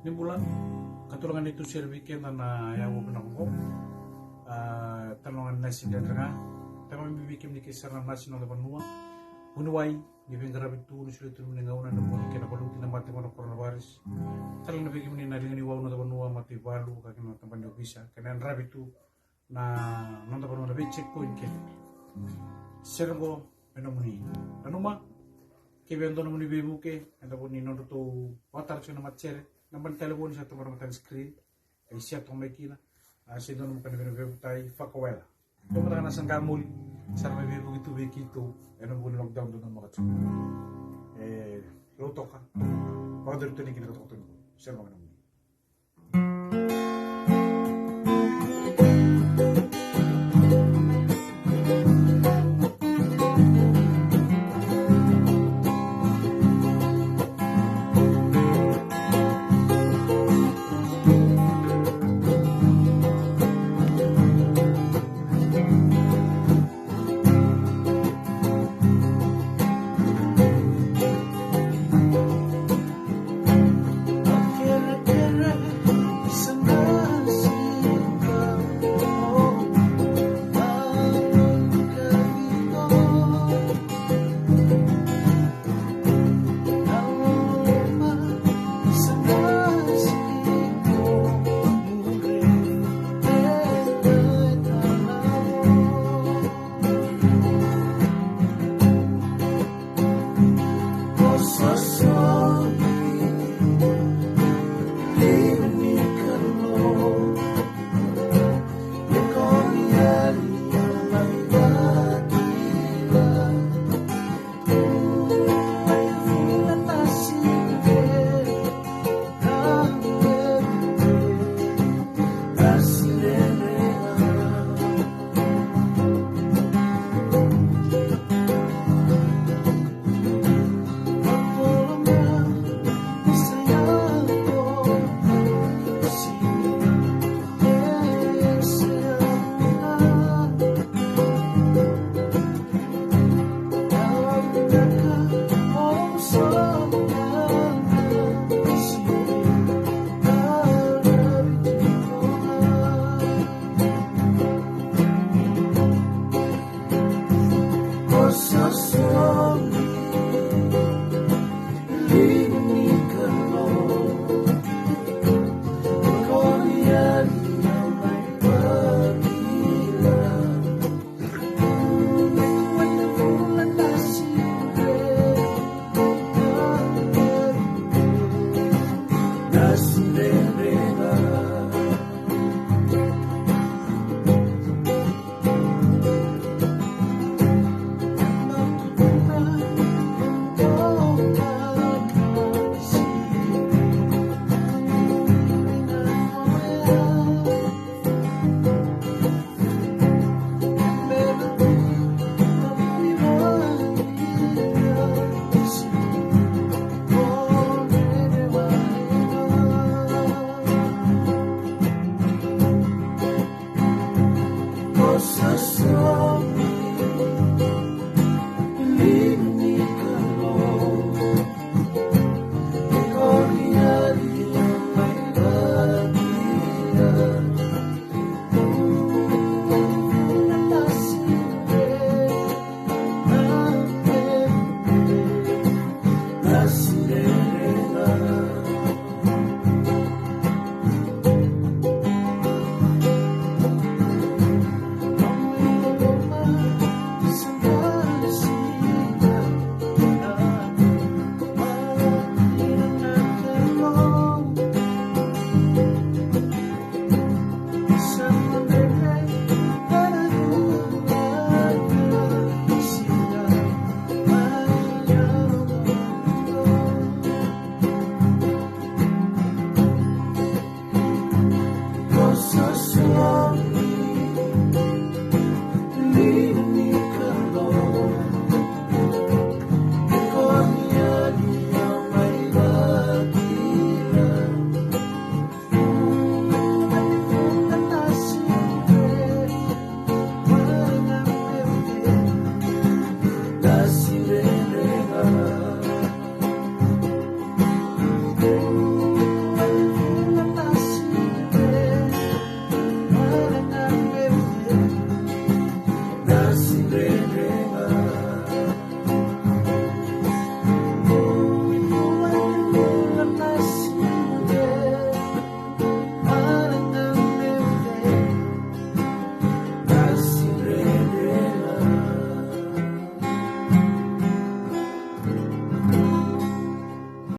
Ni bulan katulangan itu serbikin na yang gue pernah kok tanongan nasi Dredre tapi bikin di kisah nasi nol depan Unuai giving grabe tu nusul itu menengah na mo kena perlu tina mati mo coronavirus talang na bigim ni na ringan iwaw na taban nuwa mati balu kaki na tampan do bisa kena rabi tu na non taban na checkpoint ke sergo penomuni anuma ke bendo na muni bebuke anda pun ni non to watar chuna macere namban telepon sa tamar matan screen ay siya tong makina asi don mo kana bebu tai fakawela to mata na sang kamuli sarap may begitu begitu ano pun lockdown doon mga luto ka baka dito ni kinakatakot ko siya mga